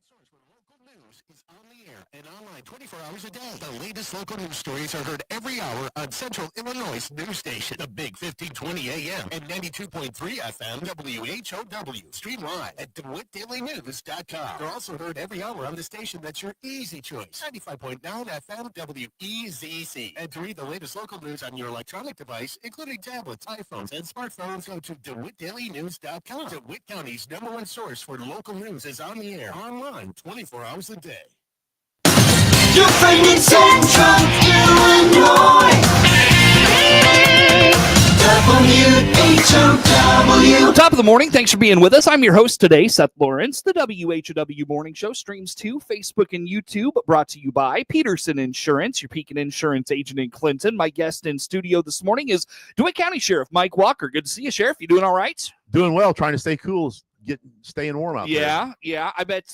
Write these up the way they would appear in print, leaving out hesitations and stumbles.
source for local news is on the air and online 24 hours a day. The latest local news stories are heard every hour on Central Illinois' news station, the Big 1520 AM and 92.3 FM WHOW. Stream live at DeWittDailyNews.com. They're also heard every hour on the station that's your easy choice, 95.9 FM WEZC. And to read the latest local news on your electronic device, including tablets, iPhones, and smartphones, go to DeWittDailyNews.com. DeWitt County's #1 source for local news is on the air, online, 24 hours a day. Your friend in Central Illinois. WHOW. Top of the morning. Thanks for being with us. I'm your host today, Seth Lawrence. The WHOW Morning Show streams to Facebook and YouTube, brought to you by Peterson Insurance, your Pekin Insurance agent in Clinton. My guest in studio this morning is DeWitt County Sheriff Mike Walker. Good to see you, Sheriff. You doing all right? Doing well, trying to stay cool, staying warm out there. Yeah. I bet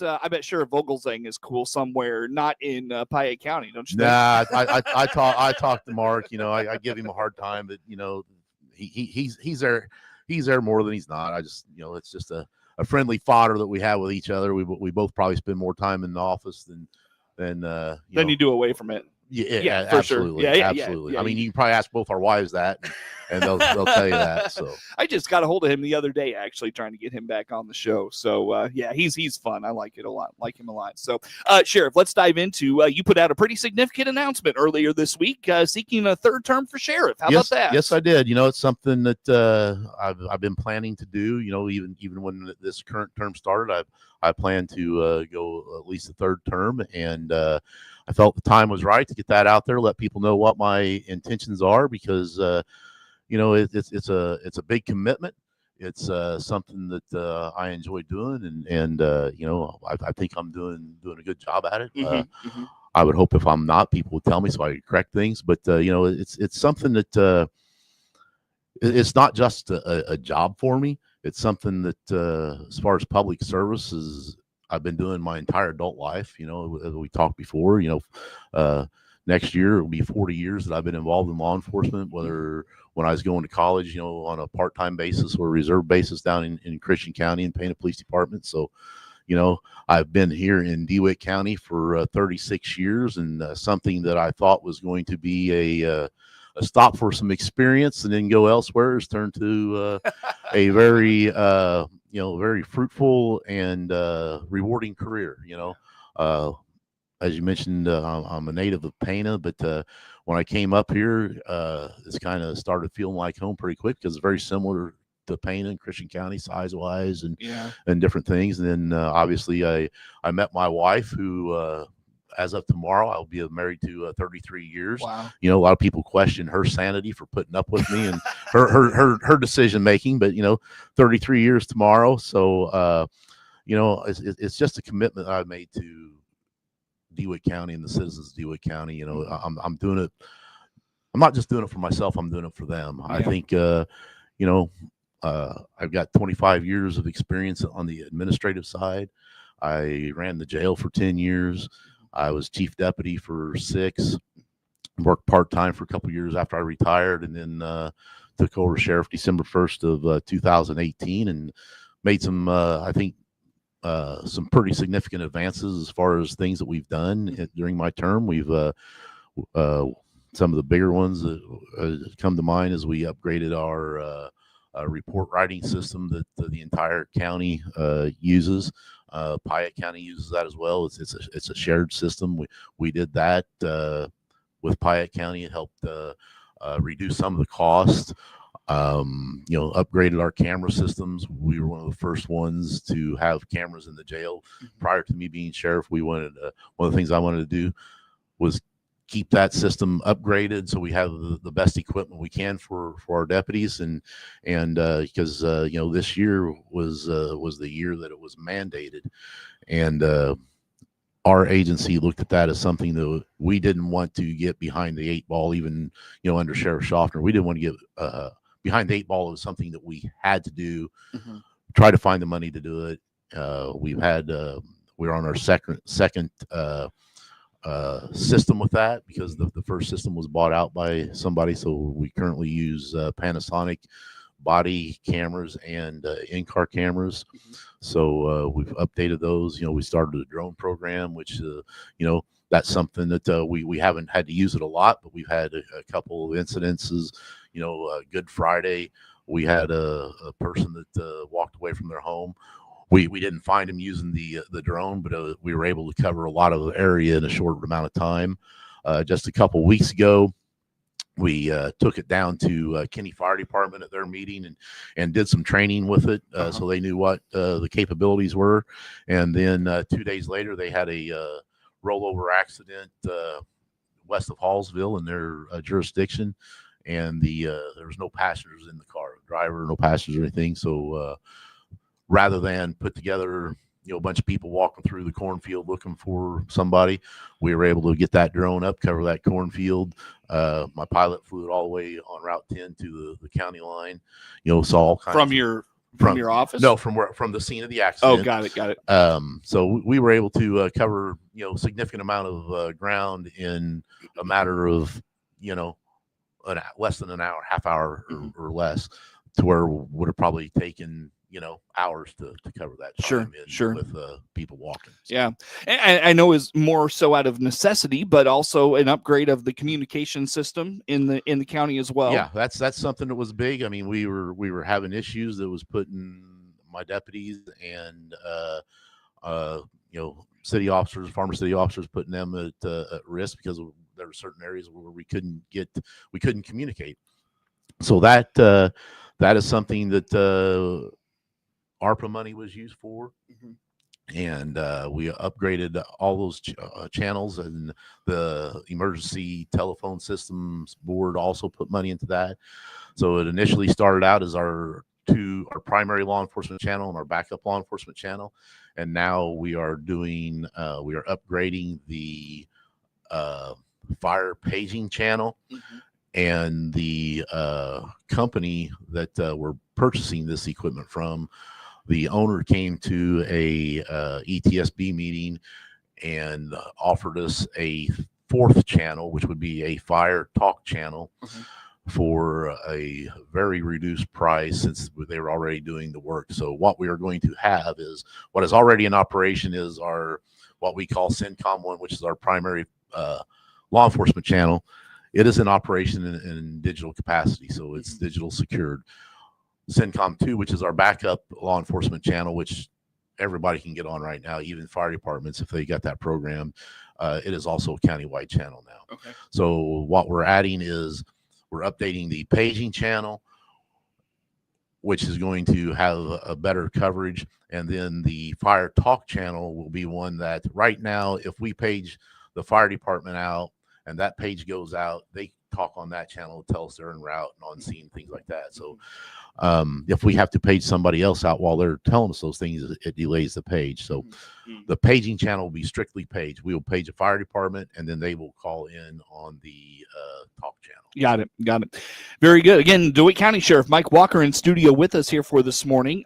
Sheriff Vogelzang is cool somewhere, not in Piatt County, don't you think? Nah, I talk to Mark. I give him a hard time, but he's there more than he's not. I just it's just a friendly fodder that we have with each other. We both probably spend more time in the office than you do away from it. Yeah, for absolutely. Sure. Yeah, absolutely. I mean, you can probably ask both our wives that, and they'll tell you that. So I just got a hold of him the other day, actually trying to get him back on the show. So he's fun. I like him a lot. So Sheriff, let's dive into. You put out a pretty significant announcement earlier this week, seeking a third term for sheriff. How about that? Yes, I did. It's something that I've been planning to do. Even when this current term started, I plan to go at least a third term, and I felt the time was right to get that out there, let people know what my intentions are, because it's a big commitment. It's something that I enjoy doing, and I think I'm doing a good job at it. I would hope if I'm not, people would tell me so I could correct things. But it's something that it's not just a job for me. It's something that as far as public services, I've been doing my entire adult life. As we talked before, next year it will be 40 years that I've been involved in law enforcement, whether when I was going to college, on a part-time basis or reserve basis down in Christian County and Pekin Police Department. So, I've been here in DeWitt County for 36 years, and something that I thought was going to be a stop for some experience and then go elsewhere has turned to a very very fruitful and rewarding career. As you mentioned, I'm a native of Pana, but when I came up here, it's kind of started feeling like home pretty quick, because it's very similar to Pana and Christian County size-wise and different things. And then obviously I met my wife, who as of tomorrow, I'll be married to 33 years. Wow. A lot of people question her sanity for putting up with me and her decision making, but 33 years tomorrow. So it's just a commitment that I've made to DeWitt County and the citizens of DeWitt County. I'm doing it. I'm not just doing it for myself. I'm doing it for them. Yeah. I think I've got 25 years of experience on the administrative side. I ran the jail for 10 years. I was chief deputy for 6, worked part-time for a couple of years after I retired, and then took over sheriff December 1st of 2018, and made some, I think, some pretty significant advances as far as things that we've done during my term. We've some of the bigger ones that come to mind is we upgraded our report writing system that the entire county uses. Piatt County uses that as well. It's a shared system. We did that with Piatt County. It helped reduce some of the costs. Upgraded our camera systems. We were one of the first ones to have cameras in the jail. Prior to me being sheriff, one of the things I wanted to do was keep that system upgraded so we have the best equipment we can for our deputies, and because this year was the year that it was mandated, and our agency looked at that as something that we didn't want to get behind the 8 ball, even under Sheriff Schaffner. We didn't want to get behind the 8 ball. It was something that we had to do. Try to find the money to do it. We're on our second system with that, because the first system was bought out by somebody. So we currently use Panasonic, body cameras and in-car cameras. So we've updated those. We started a drone program, which that's something that we haven't had to use it a lot, but we've had a couple of incidences. Good Friday, we had a person that walked away from their home. We didn't find him using the drone, but we were able to cover a lot of area in a short amount of time. Just a couple weeks ago, we took it down to Kinney Fire Department at their meeting and did some training with it, so they knew what the capabilities were. And then 2 days later, they had a rollover accident west of Hallsville in their jurisdiction, and there was no passengers in the car, driver, no passengers or anything. So rather than put together a bunch of people walking through the cornfield looking for somebody, we were able to get that drone up, cover that cornfield. My pilot flew it all the way on Route 10 to the county line. Saw all kinds from your office. No, from the scene of the accident. Oh, got it. So we were able to cover significant amount of ground in a matter of less than an hour, half hour or less, to where it would have probably taken hours to cover that time sure. with people walking. So. Yeah. And I know is more so out of necessity, but also an upgrade of the communication system in the county as well. Yeah, that's something that was big. I mean, we were having issues that was putting my deputies and city officers, former city officers, putting them at risk because there were certain areas where we couldn't communicate. So that is something that ARPA money was used for. And we upgraded all those channels, and the emergency telephone systems board also put money into that. So it initially started out as our primary law enforcement channel and our backup law enforcement channel, and now we are upgrading the fire paging channel. And the company that we're purchasing this equipment from, the owner came to a ETSB meeting and offered us a fourth channel, which would be a fire talk channel, for a very reduced price, since they were already doing the work. So what we are going to have is what is already in operation is our what we call CENTCOM 1, which is our primary law enforcement channel. It is in operation in digital capacity, so it's digital secured. CENTCOM 2, which is our backup law enforcement channel, which everybody can get on right now, even fire departments if they got that program. It is also a countywide channel now. Okay. So what we're adding is we're updating the paging channel, which is going to have a better coverage. And then the fire talk channel will be one that right now, if we page the fire department out and that page goes out, they talk on that channel, tell us they're en route and on scene, things like that. So if we have to page somebody else out while they're telling us those things, it delays the page. So the paging channel will be strictly paged. We will page a fire department, and then they will call in on the talk channel. Got it. Very good. Again, DeWitt County Sheriff Mike Walker in studio with us here for this morning.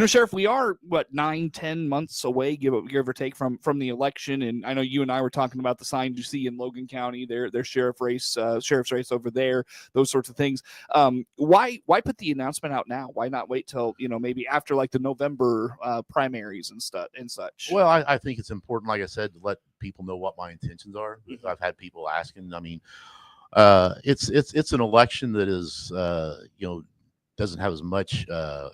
Sheriff, we are 9-10 months away, give or take, from the election, and I know you and I were talking about the signs you see in Logan County, their sheriff's race over there, those sorts of things. Why put the announcement out now? Why not wait till maybe after like the November primaries and such? Well, I think it's important, like I said, to let people know what my intentions are. I've had people asking. I mean, it's an election that is doesn't have as much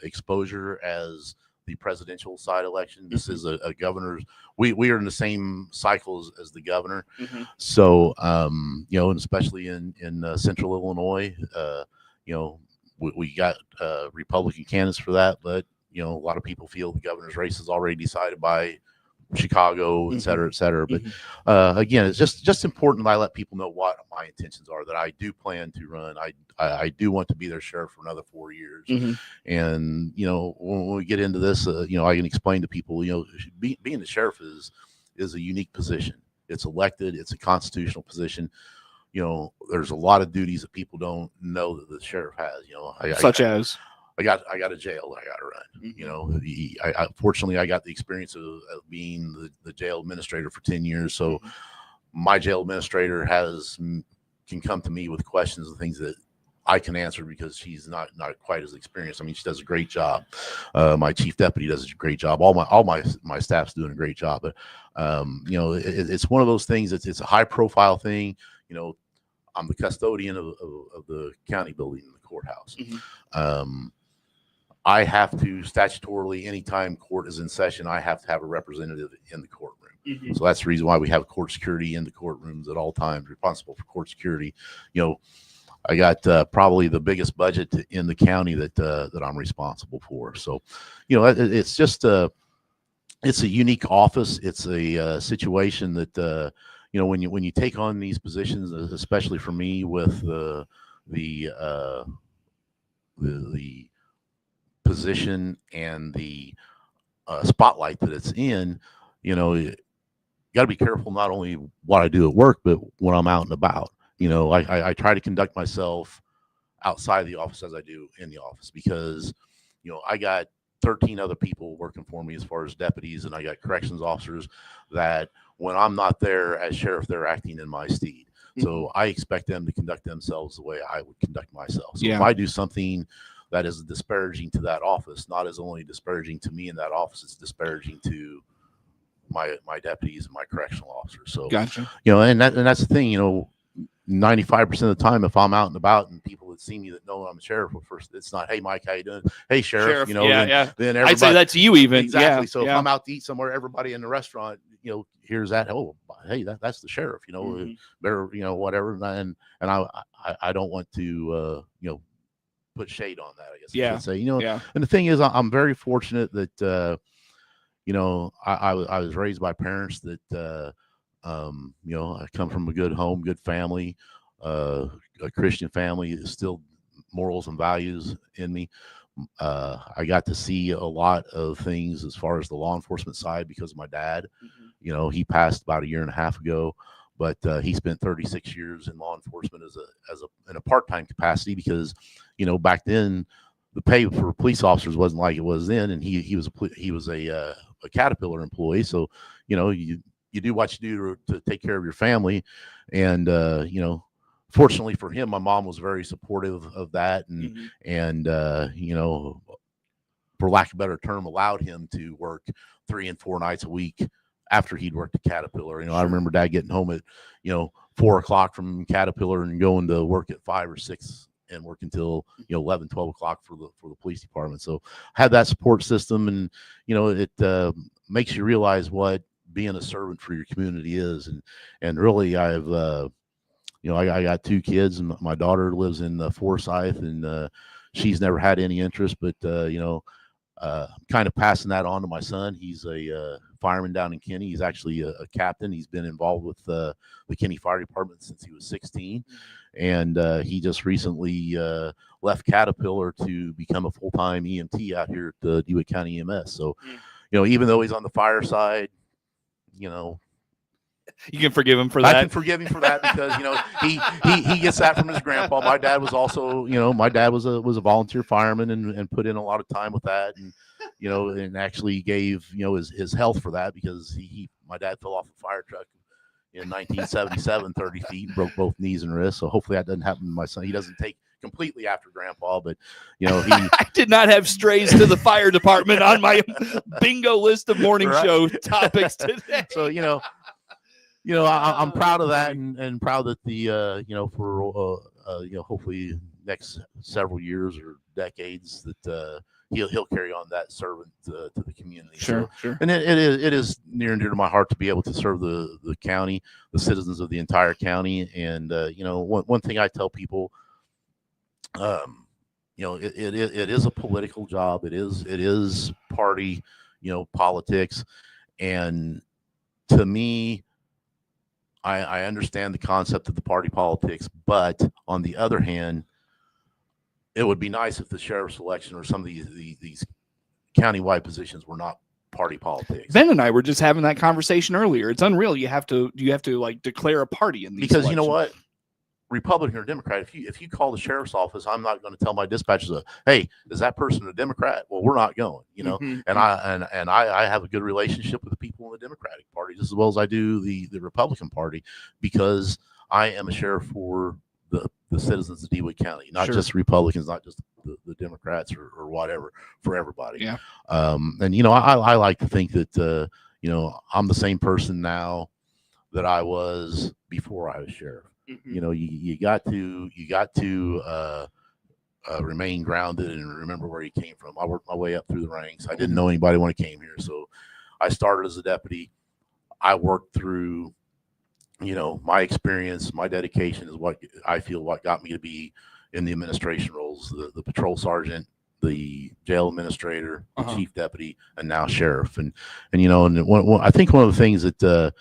exposure as the presidential side election. This is a governor's. We are in the same cycle as the governor. So and especially in central Illinois, we got Republican candidates for that, but a lot of people feel the governor's race is already decided by Chicago, et cetera, et cetera. But again, it's just important that I let people know what my intentions are, that I do plan to run. I do want to be their sheriff for another 4 years. And, when we get into this, I can explain to people, being the sheriff is a unique position. It's elected. It's a constitutional position. There's a lot of duties that people don't know that the sheriff has, such as I got a jail that I got to run. I fortunately I got the experience of being the jail administrator for 10 years. So my jail administrator can come to me with questions and things that I can answer because she's not quite as experienced. I mean, she does a great job. My chief deputy does a great job. All my staff's doing a great job. But it's one of those things. It's a high profile thing. I'm the custodian of the county building in the courthouse. I have to statutorily, anytime court is in session, I have to have a representative in the courtroom. So that's the reason why we have court security in the courtrooms at all times, responsible for court security. I got probably the biggest budget in the county that I'm responsible for. So, it's just it's a unique office. It's a situation that when you take on these positions, especially for me with the position and the spotlight that it's in, you got to be careful not only what I do at work, but when I'm out and about. I try to conduct myself outside the office as I do in the office because, I got 13 other people working for me as far as deputies, and I got corrections officers that when I'm not there as sheriff, they're acting in my stead. So I expect them to conduct themselves the way I would conduct myself. So if I do something that is disparaging to that office, not as only disparaging to me in that office, it's disparaging to my deputies and my correctional officers. So, gotcha. And that's the thing, 95% of the time, if I'm out and about and people that see me that know I'm a sheriff, well, first it's not, hey Mike, how you doing? Hey sheriff, Then everybody, I'd say that to you even. Exactly. So if I'm out to eat somewhere, everybody in the restaurant, hears that, oh, hey, that's the sheriff, better, whatever. And I don't want to, put shade on that, I guess. I should say, And the thing is, I'm very fortunate that, I was raised by parents that, I come from a good home, good family, a Christian family, still morals and values in me. I got to see a lot of things as far as the law enforcement side because of my dad. He passed about a year and a half ago, but he spent 36 years in law enforcement in a part-time capacity because, back then the pay for police officers wasn't like it was then, and he was a Caterpillar employee. So, you do what you do to take care of your family. And, fortunately for him, my mom was very supportive of that. And, for lack of a better term, allowed him to work 3 and 4 nights a week after he'd worked at Caterpillar. I remember Dad getting home at, 4:00 from Caterpillar and going to work at 5 or 6 and work until 11, 12 o'clock for the police department. So I had that support system, and it makes you realize what being a servant for your community is. And really, I've I got 2 kids, and my daughter lives in Forsyth, and she's never had any interest, but I'm kind of passing that on to my son. He's a fireman down in Kinney. He's actually a captain. He's been involved with the Kinney Fire Department since he was 16. And he just recently left Caterpillar to become a full-time EMT out here at the DeWitt County EMS. So, even though he's on the fire side, you can forgive him for that. I can forgive him for that because he gets that from his grandpa. My dad was also was a volunteer fireman and put in a lot of time with that, and and actually gave his health for that because my dad fell off a fire truck in 1977, 30 feet, broke both knees and wrists. So hopefully that doesn't happen to my son. He doesn't take completely after grandpa, but I did not have strays to the fire department on my bingo list of morning show topics today. So I'm proud of that, and proud that the for hopefully next several years or decades that he'll carry on that servant to the community. Sure. And it is near and dear to my heart to be able to serve the county, the citizens of the entire county. And one thing I tell people, it is a political job. It is party, politics, and to me, I understand the concept of the party politics, but on the other hand, it would be nice if the sheriff's election or some of these countywide positions were not party politics. Ben and I were just having that conversation earlier. It's unreal. You have to like declare a party in these because elections. You know what? Republican or Democrat, if you call the sheriff's office, I'm not going to tell my dispatchers, hey, is that person a Democrat? Well, we're not going, and I have a good relationship with the people in the Democratic Party just as well as I do the Republican Party, because I am a sheriff for the citizens of DeWitt County, not Sure. just Republicans, not just the Democrats or whatever, for everybody. Yeah. And I like to think that I'm the same person now that I was before I was sheriff. Mhm. You got to remain grounded and remember where you came from. I worked my way up through the ranks. I didn't know anybody when I came here, so I started as a deputy. I worked through, my experience, my dedication is what I feel what got me to be in the administration roles, the patrol sergeant, the jail administrator, the chief deputy, and now sheriff. And I think one of the things that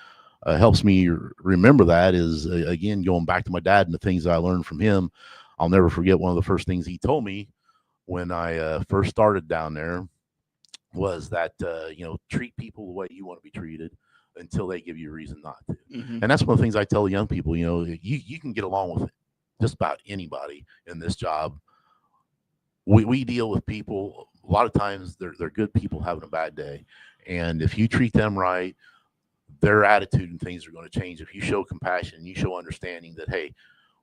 helps me remember that is, again, going back to my dad and the things that I learned from him. I'll never forget one of the first things he told me when I first started down there was that, treat people the way you want to be treated until they give you a reason not to. And that's one of the things I tell young people, you can get along with just about anybody in this job. We deal with people. A lot of times they're good people having a bad day. And if you treat them right, their attitude and things are going to change. If you show compassion, you show understanding that, hey,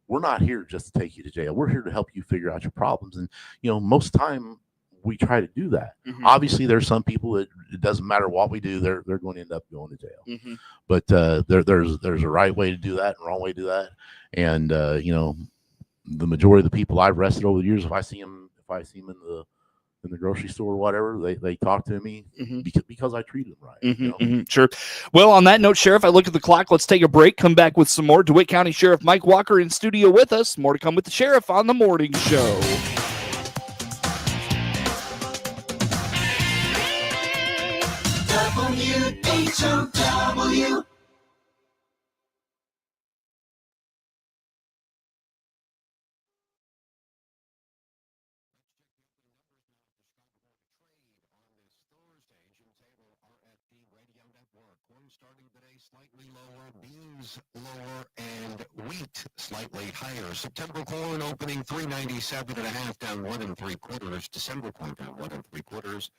we're not here just to take you to jail. We're here to help you figure out your problems. And, most of the time we try to do that. Obviously, there's some people that it doesn't matter what we do, they're going to end up going to jail. But there's a right way to do that and a wrong way to do that. And, the majority of the people I've arrested over the years, if I see them in the grocery store or whatever, they talk to me because I treat them right. Sure. Well, on that note, Sheriff, I look at the clock. Let's take a break. Come back with some more. DeWitt County Sheriff Mike Walker in studio with us. More to come with the Sheriff on the morning show. WHOW. Starting today slightly lower, beans lower, and wheat slightly higher. September corn opening 397.5 down 1 3/4. December corn down 1 3/4.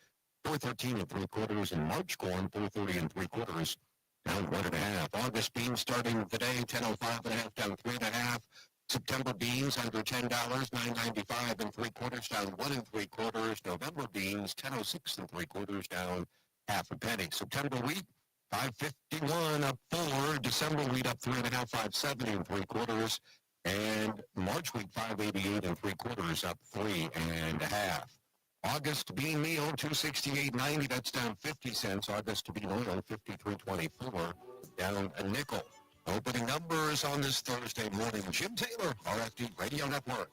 413 3/4, and March corn 430 3/4 down 1.5. August beans starting today 10.05.5 down 3.5. September beans under $10, 9.95 3/4 down 1 3/4. November beans 10.06 3/4 down half a penny. September wheat 551 up 4. December wheat up 3.5, 570 3/4. And March wheat 588 3/4 up 3.5. August bean meal 268.90. That's down 50 cents. August bean oil 53.24 down a nickel. Opening numbers on this Thursday morning. Jim Taylor, RFD Radio Network.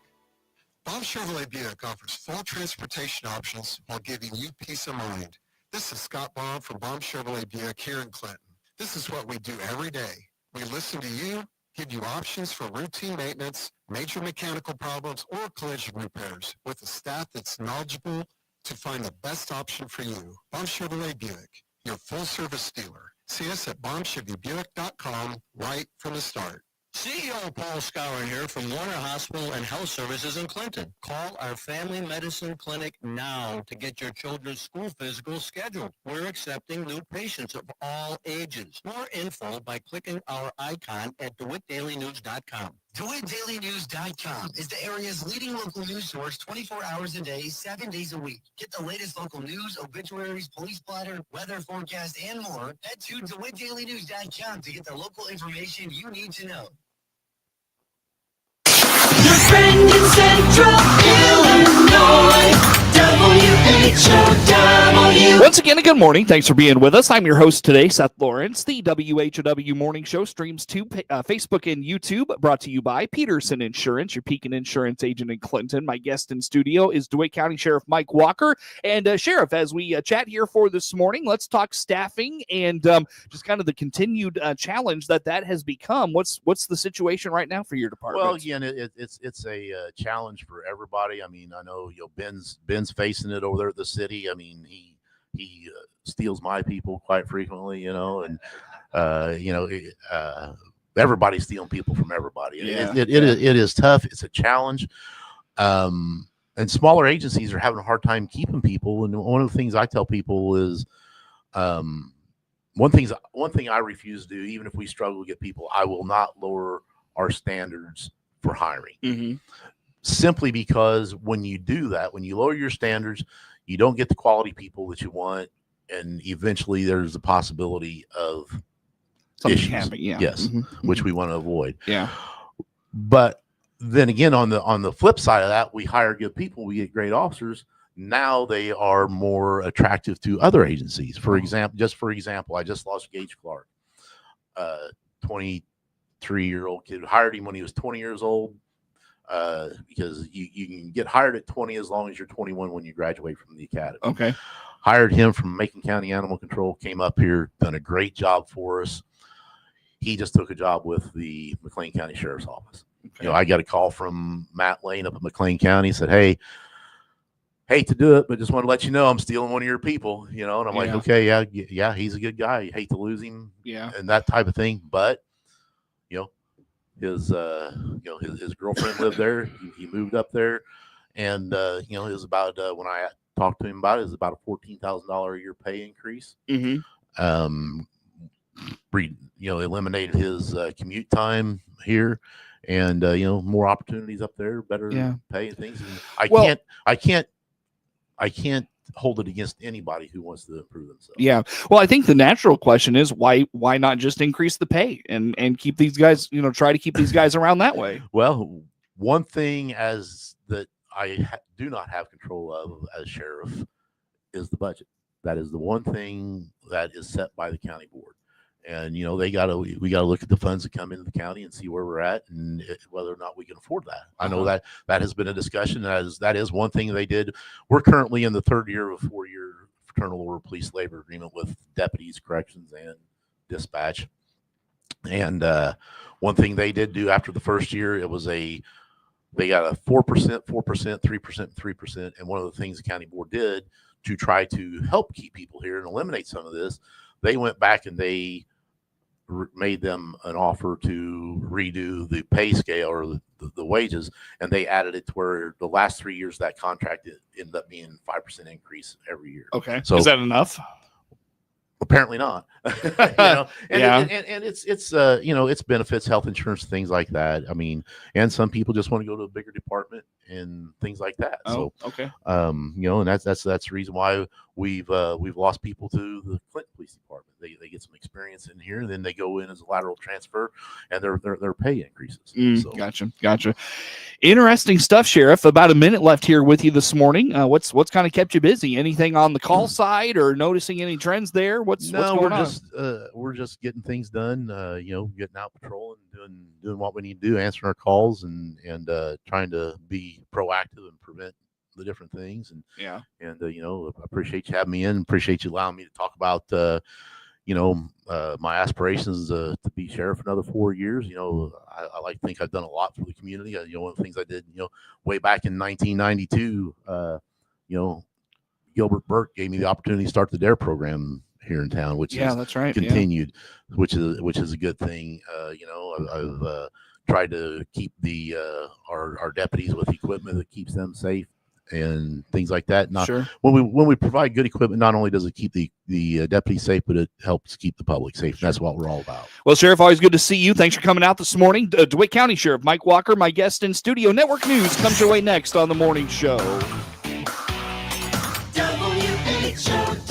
Bob Chevrolet Buick offers full transportation options while giving you peace of mind. This is Scott Baum from Baum Chevrolet Buick here in Clinton. This is what we do every day. We listen to you, give you options for routine maintenance, major mechanical problems, or collision repairs with a staff that's knowledgeable to find the best option for you. Baum Chevrolet Buick, your full-service dealer. See us at BaumChevyBuick.com right from the start. CEO Paul Scour here from Warner Hospital and Health Services in Clinton. Call our family medicine clinic now to get your children's school physical scheduled. We're accepting new patients of all ages. More info by clicking our icon at DeWittDailyNews.com. DeWittDailyNews.com is the area's leading local news source 24 hours a day, 7 days a week. Get the latest local news, obituaries, police blotter, weather forecast, and more. Head to DeWittDailyNews.com to get the local information you need to know. Your friend in Central Illinois, WHOW. Once again, a good morning. Thanks for being with us. I'm your host today, Seth Lawrence. The WHOW Morning Show streams to Facebook and YouTube, brought to you by Peterson Insurance, your Pekin Insurance agent in Clinton. My guest in studio is DeWitt County Sheriff Mike Walker. And Sheriff, as we chat here for this morning, let's talk staffing and just kind of the continued challenge that has become. What's the situation right now for your department? Well, again, it's a challenge for everybody. I mean, I know Ben's facing it over there at the city. I mean, he steals my people quite frequently, and everybody's stealing people from everybody. Yeah. It is tough. It's a challenge. And smaller agencies are having a hard time keeping people. And one of the things I tell people is, one thing I refuse to do, even if we struggle to get people, I will not lower our standards for hiring. Mm-hmm. Simply because when you do that, when you lower your standards, you don't get the quality people that you want, and eventually there's a possibility of Something issues. happening. Yeah. Yes, Mm-hmm. which we want to avoid. Yeah. But then again, on the flip side of that, we hire good people, we get great officers. Now they are more attractive to other agencies. For example, I just lost Gage Clark, 23-year-old kid. Hired him when he was 20 years old, because you can get hired at 20 as long as you're 21 when you graduate from the academy. Okay. Hired him from Macon County Animal Control, came up here, done a great job for us. He just took a job with the McLean County Sheriff's Office. Okay. You know, I got a call from Matt Lane up at McLean County, said, "Hey, hate to do it, but just want to let you know I'm stealing one of your people," you know, and I'm like, okay, yeah, he's a good guy. You hate to lose him, and that type of thing. But, you know, his girlfriend lived there. He moved up there, and, you know, it was about, when I talked to him about it, it was about a $14,000 a year pay increase. Mm-hmm. You know, eliminated his commute time here. And, you know, more opportunities up there, better pay and things. And I can't hold it against anybody who wants to improve themselves. Yeah. Well, I think the natural question is why not just increase the pay and keep these guys, you know, try to keep these guys around that way. Well, one thing that I do not have control of as sheriff is the budget. That is the one thing that is set by the county board. And, you know, we got to look at the funds that come into the county and see where we're at and whether or not we can afford that. I know that has been a discussion. That is one thing they did. We're currently in the third year of a 4-year fraternal order police labor agreement with deputies, corrections, and dispatch. And one thing they did do after the first year, they got a 4%, 4%, 3%, 3%. And one of the things the county board did to try to help keep people here and eliminate some of this, they went back and they made them an offer to redo the pay scale or the wages, and they added it to where the last 3 years of that contract ended up being 5% increase every year. Okay, so is that enough? Apparently not. You know? And it's you know, it's benefits, health insurance, things like that. I mean, and some people just want to go to a bigger department and things like that. Oh, so okay. You know, and that's the reason why we've lost people to the Clinton Police Department. They get some experience in here, and then they go in as a lateral transfer, and their pay increases. So. Gotcha. Interesting stuff, Sheriff. About a minute left here with you this morning. What's kind of kept you busy? Anything on the call side, or noticing any trends there? What's going on? We're just getting things done. You know, getting out patrolling, doing what we need to do, answering our calls, and trying to be proactive and prevent the different things. And you know, I appreciate you having me in. Appreciate you allowing me to talk about you know, my aspirations to be sheriff another 4 years. You know, I like to think I've done a lot for the community. You know, one of the things I did, you know, way back in 1992, you know, Gilbert Burke gave me the opportunity to start the DARE program here in town, which that's right, continued, which is a good thing. You know, I've tried to keep our deputies with equipment that keeps them safe and things like that. When we provide good equipment, not only does it keep the deputies safe, but it helps keep the public safe. And that's what we're all about. Well, Sheriff, always good to see you. Thanks for coming out this morning. DeWitt County Sheriff Mike Walker, my guest in studio. Network News comes your way next on the morning show. WHOW.